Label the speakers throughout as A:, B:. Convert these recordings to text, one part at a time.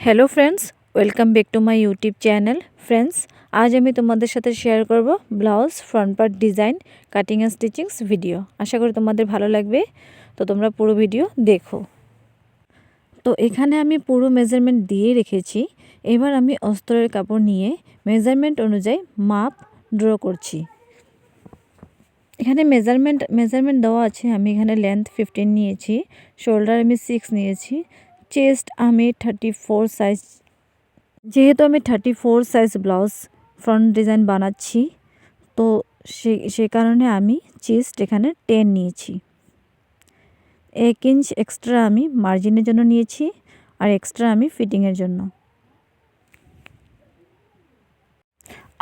A: Hello friends, welcome back to my YouTube channel. Friends, आज আমি তোমাদের সাথে শেয়ার করব blouse front part design cutting and stitchings video. আশা করি তোমাদের ভালো লাগবে, তো তোমরা পুরো ভিডিও দেখো। তো এখানে আমি পুরো মেজারমেন্ট দিয়ে রেখেছি। এবার আমি অস্ত্রের কাপড় নিয়ে মেজারমেন্ট অনুযায়ী মাপ ড্র করছি। এখানে মেজারমেন্ট দেওয়া আছে। আমি এখানে লেন্থ 15 নিয়েছি, শোল্ডার আমি 6 নিয়েছি, চেস্ট আমি 34 সাইজ। যেহেতু আমি 34 সাইজ ব্লাউজ ফ্রন্ট ডিজাইন বানাচ্ছি, তো সে কারণে আমি চেস্ট এখানে 10 নিয়েছি। 1 ইঞ্চ এক্সট্রা আমি মার্জিনের জন্য নিয়েছি, আর এক্সট্রা আমি ফিটিংয়ের জন্য।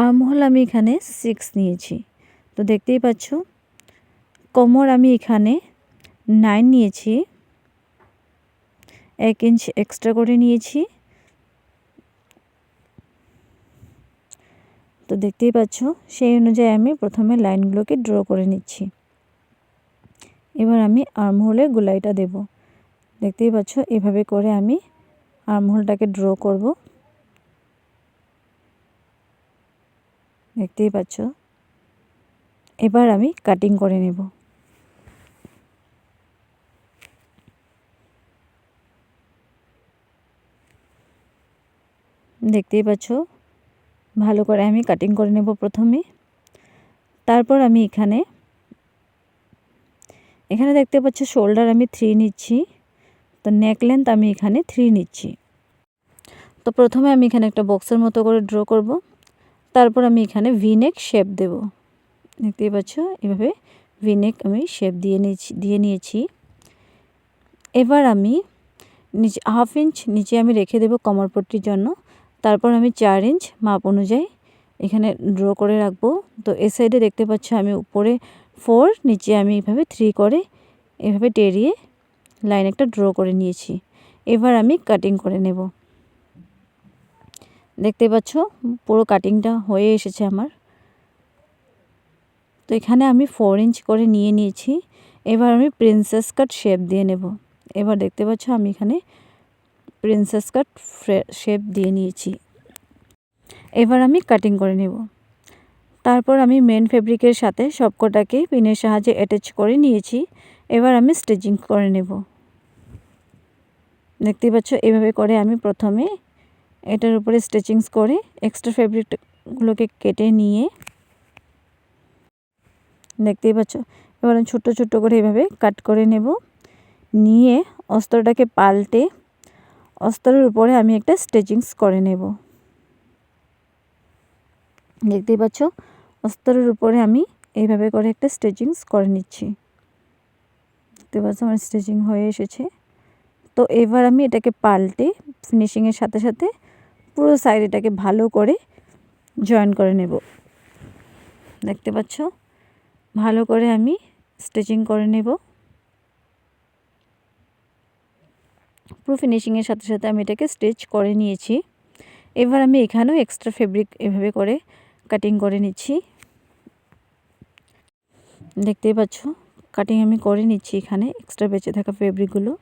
A: আর্মহোল আমি এখানে 6 নিয়েছি। তো দেখতেই পাচ্ছ, কোমর আমি এখানে 9 নিয়েছি, 1 ইঞ্চ এক্সট্রা করে নিয়েছি। তো দেখতেই পাচ্ছ, সেই অনুযায়ী আমি প্রথমে লাইনগুলোকে ড্র করে নিচ্ছি। এবার আমি আর্মহোলে গোলাইটা দেব। দেখতেই পাচ্ছ, এভাবে করে আমি আর্মহোলটাকে ড্র করব। দেখতেই পাচ্ছ। এবার আমি কাটিং করে নেব। দেখতেই পাচ্ছ, ভালো করে আমি কাটিং করে নেব প্রথমে। তারপর আমি এখানে দেখতে পাচ্ছ শোল্ডার আমি 3 নিচ্ছি, তো নেক লেন্থ আমি এখানে 3 নিচ্ছি। তো প্রথমে আমি এখানে একটা বক্সের মতো করে ড্র করব। তারপর আমি এখানে ভি নেক শেপ দেব। দেখতেই পাচ্ছ, এভাবে ভি নেক আমি শেপ দিয়ে নিয়েছি। এবার আমি নিচে 1/2 ইঞ্চ নিচে আমি রেখে দেব কোমরপট্টির জন্য। তারপর আমি 4 ইঞ্চ মাপ অনুযায়ী এখানে ড্র করে রাখবো। তো এই সাইডে দেখতে পাচ্ছ আমি উপরে 4, নিচে আমি এভাবে 3 করে এভাবে টেরিয়ে লাইন একটা ড্র করে নিয়েছি। এবার আমি কাটিং করে নেব। দেখতে পাচ্ছ, পুরো কাটিংটা হয়ে এসেছে আমার। তো এখানে আমি 4 ইঞ্চ করে নিয়েছি। এবার আমি প্রিন্সেস কাট শেপ দিয়ে নেব। এবার দেখতে পাচ্ছ আমি এখানে প্রিন্সেস কাট শেপ দিয়ে নিয়েছি। এবার আমি কাটিং করে নেব। তারপর আমি মেন ফেব্রিকের সাথে সবকটাকে পিনের সাহায্যে অ্যাটাচ করে নিয়েছি। এবার আমি স্টিচিং করে নেব। দেখতেই পাচ্ছ, এভাবে করে আমি প্রথমে এটার উপরে স্টিচিংস করে এক্সট্রা ফেব্রিকগুলোকে কেটে নিয়ে, দেখতেই পাচ্ছ, এবার আমি ছোট্ট ছোট্ট করে এভাবে কাট করে নেব। নিয়ে অস্ত্রটাকে পাল্টে অস্ত্রের উপরে আমি একটা স্টিচিংস করে নেব। দেখতেই পাচ্ছ, অস্ত্রের উপরে আমি এইভাবে করে একটা স্টিচিংস করে নিচ্ছি। দেখতে পাচ্ছ আমার স্টিচিং হয়ে এসেছে। তো এবার আমি এটাকে পাল্টে ফিনিশিংয়ের সাথে সাথে পুরো সাইড এটাকে ভালো করে জয়েন করে নেব। দেখতে পাচ্ছ, ভালো করে আমি স্টিচিং করে নেব। পুরো ফিনিশিংয়ের সাথে সাথে আমি এটাকে স্টিচ করে নিয়েছি। এবার আমি এখানেও এক্সট্রা ফেব্রিক এভাবে করে কাটিং করে নিচ্ছি। দেখতেই পাচ্ছ, কাটিং আমি করে নিচ্ছি এখানে এক্সট্রা বেঁচে থাকা ফেব্রিকগুলো।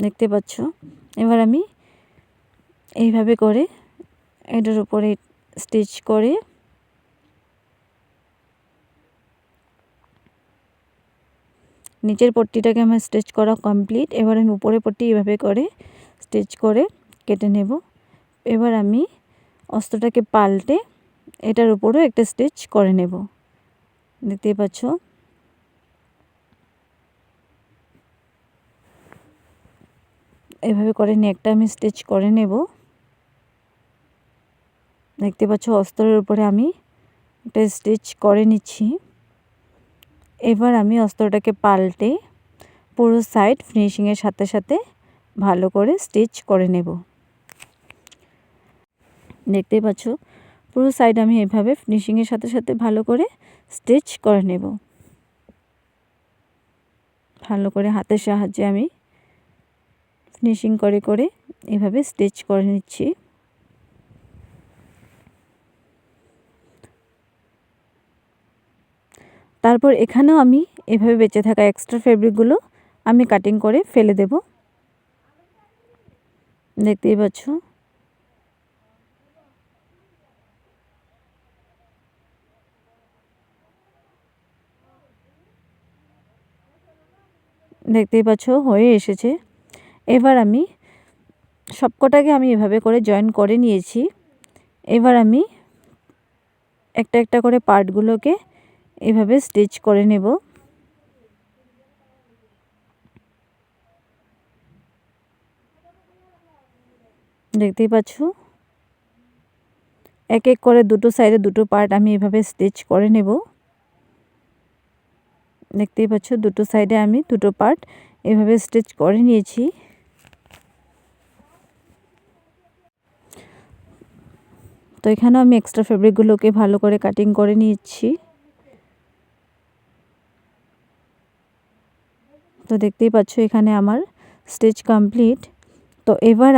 A: দেখতে পাচ্ছ, এবার আমি এইভাবে করে এটার উপরে স্টিচ করে নিচের পট্টিটাকে আমার স্টিচ করা কমপ্লিট। এবার আমি উপরের পট্টি এভাবে করে স্টিচ করে কেটে নেব। এবার আমি অস্ত্রটাকে পাল্টে এটার উপরেও একটা স্টিচ করে নেব। দেখতেই পাচ্ছ, এভাবে করে নেকটা আমি স্টিচ করে নেব। দেখতে পাচ্ছ, অস্ত্রের উপরে আমি একটা স্টিচ করে নিচ্ছি। এবার আমি অস্ত্রটাকে পাল্টে পুরো সাইড ফিনিশিংয়ের সাথে সাথে ভালো করে স্টিচ করে নেব। দেখতেই পাচ্ছ, পুরো সাইড আমি এভাবে ফিনিশিংয়ের সাথে সাথে ভালো করে স্টিচ করে নেব। ভালো করে হাতের সাহায্যে আমি ফিনিশিং করে করে এভাবে স্টিচ করে নিচ্ছি। তারপর এখানেও আমি এভাবে বেঁচে থাকা এক্সট্রা ফেব্রিকগুলো আমি কাটিং করে ফেলে দেব। দেখতেই পাচ্ছ। দেখতেই পাচ্ছ হয়ে এসেছে। এবার আমি সবকটাকে আমি এভাবে করে জয়েন করে নিয়েছি। এবার আমি একটা একটা করে পার্টগুলোকে এভাবে স্টিচ করে নেব। দেখতেই পাচ্ছ এক এক করে দুটো সাইডে দুটো পার্ট আমি এভাবে স্টিচ করে নেব। দেখতেই পাচ্ছ দুটো সাইডে আমি দুটো পার্ট এভাবে স্টিচ করে নিয়েছি। তো এখানেও আমি এক্সট্রা ফেব্রিকগুলোকে ভালো করে কাটিং করে নিচ্ছি। তো দেখতেই পাচ্ছ এখানে আমার স্টিচ কমপ্লিট। তো এবার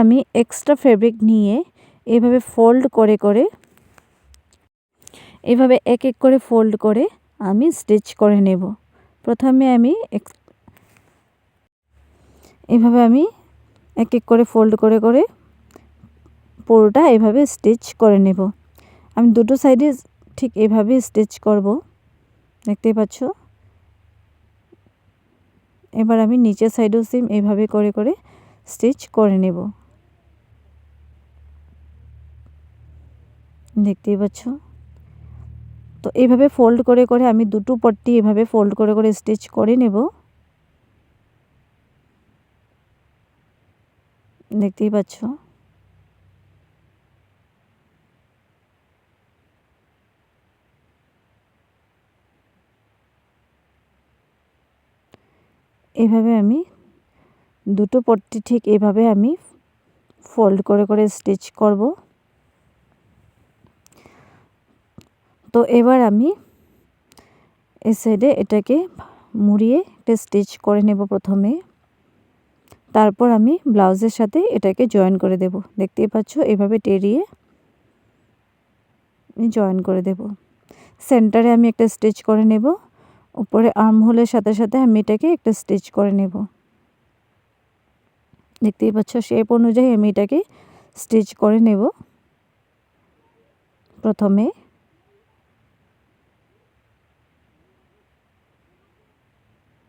A: আমি এক্সট্রা ফেব্রিক নিয়ে এভাবে ফোল্ড করে করে এভাবে এক এক করে ফোল্ড করে আমি স্টিচ করে নেব। প্রথমে আমি এভাবে আমি এক এক করে ফোল্ড করে করে পুরোটা এভাবে স্টিচ করে নেব। আমি দুটো সাইডে ঠিক এভাবে স্টিচ করব। দেখতেই পাচ্ছ। এবার আমি নিচের সাইডেও সেম এভাবে করে করে স্টিচ করে নেব। দেখতেই পাচ্ছ। তো এইভাবে ফোল্ড করে করে আমি দুটো পট্টি এভাবে ফোল্ড করে করে স্টিচ করে নেব। দেখতেই পাচ্ছ। এভাবে আমি দুটো পট্টি ঠিক এভাবে আমি ফোল্ড করে করে স্টিচ করব। তো এবার আমি এই সাইডে এটাকে মুড়িয়ে একটা স্টিচ করে নেব প্রথমে। তারপর আমি ব্লাউজের সাথে এটাকে জয়েন করে দেব। দেখতেই পাচ্ছ এভাবে টেরিয়ে জয়েন করে দেব। সেন্টারে আমি একটা স্টিচ করে নেব। উপরে আর্মহোলের সাথে সাথে আমি এটাকে একটা স্টিচ করে নেব। দেখতেই পাচ্ছ শেপ অনুযায়ী আমি এটাকে স্টিচ করে নেব। প্রথমে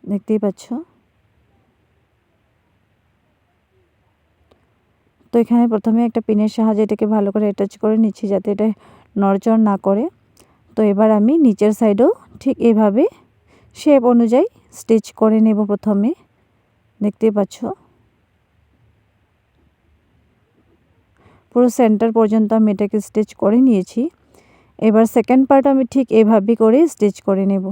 A: দেখতেই পাচ্ছ। তো এখানে প্রথমে একটা পিনের সাহায্যে এটাকে ভালো করে অ্যাটাচ করে নিচ্ছি যাতে এটা নড়চড় না করে। তো এবার আমি নিচের সাইডেও ঠিক এভাবে শেপ অনুযায়ী স্টিচ করে নেব প্রথমে। দেখতেই পাচ্ছ পুরো সেন্টার পর্যন্ত আমি এটাকে স্টিচ করে নিয়েছি। এবার সেকেন্ড পার্ট আমি ঠিক এভাবে করে স্টিচ করে নেব।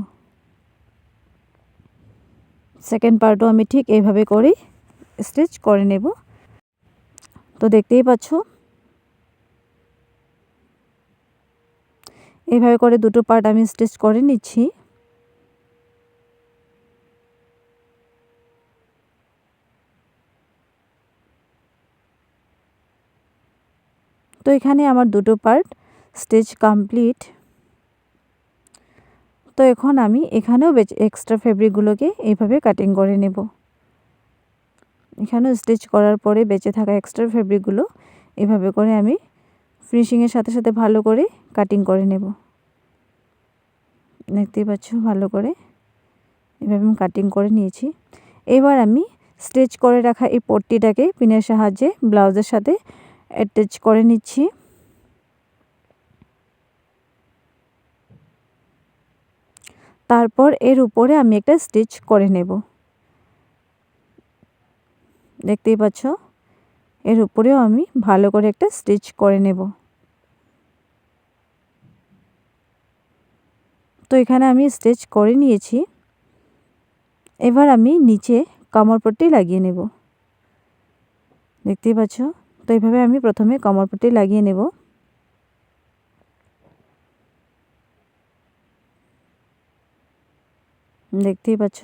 A: সেকেন্ড পার্টও আমি ঠিক এইভাবে করে স্টিচ করে নেব। তো দেখতেই পাচ্ছ এইভাবে করে দুটো পার্ট আমি স্টিচ করে নিচ্ছি। তো এখানে আমার দুটো পার্ট স্টিচ কমপ্লিট। তো এখন আমি এখানেও এক্সট্রা ফেব্রিকগুলোকে এইভাবে কাটিং করে নেব। এখানেও স্টিচ করার পরে বেঁচে থাকা এক্সট্রা ফেব্রিকগুলো এভাবে করে আমি ফিনিশিংয়ের সাথে সাথে ভালো করে কাটিং করে নেব। দেখতেই পাচ্ছ ভালো করে এভাবে আমি কাটিং করে নিয়েছি। এবার আমি স্টিচ করে রাখা এই পট্টিটাকে পিনের সাহায্যে ব্লাউজের সাথে অ্যাটাচ করে নিচ্ছি। তারপর এর উপরে আমি একটা স্টিচ করে নেব। দেখতেই পাচ্ছ এর উপরেও আমি ভালো করে একটা স্টিচ করে নেব। তো এখানে আমি স্টিচ করে নিয়েছি। এবার আমি নিচে কামরপট্টি লাগিয়ে নেব। দেখতেই পাচ্ছ। তো এইভাবে আমি প্রথমে কামরপট্টি লাগিয়ে নেব। দেখতেই পাচ্ছ।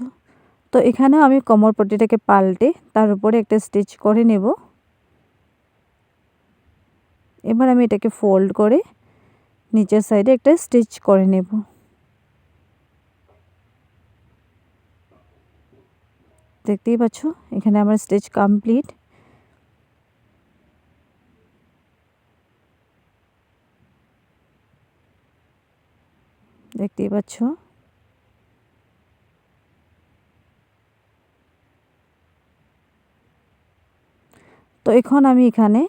A: তো এখানেও আমি কামরপট্টিটাকে পাল্টে তার উপরে একটা স্টিচ করে নেব। এবার আমি এটাকে ফোল্ড করে নিচের সাইডে একটা স্টিচ করে নেব। দেখতেই পাচ্ছ এখানে আমার স্টিচ কমপ্লিট। দেখতেই পাচ্ছ। তো এখন আমি এখানে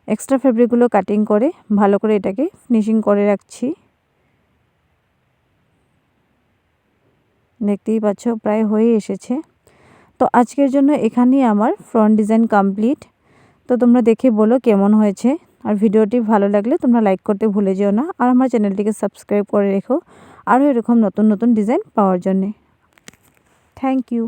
A: এক্সট্রা ফেব্রিকগুলো কাটিং করে ভালো করে এটাকে ফিনিশিং করে রাখছি। দেখতেই পাচ্ছ প্রায় হয়ে এসেছে। তো আজকের জন্য এখানেই আমার ফ্রন্ট ডিজাইন কমপ্লিট। তো তোমরা দেখে বলো কেমন হয়েছে। আর ভিডিওটি ভালো লাগলে তোমরা লাইক করতে ভুলে যেও না। আর আমার চ্যানেলটিকে সাবস্ক্রাইব করে রেখো আরও এরকম নতুন নতুন ডিজাইন পাওয়ার জন্যে। Thank you.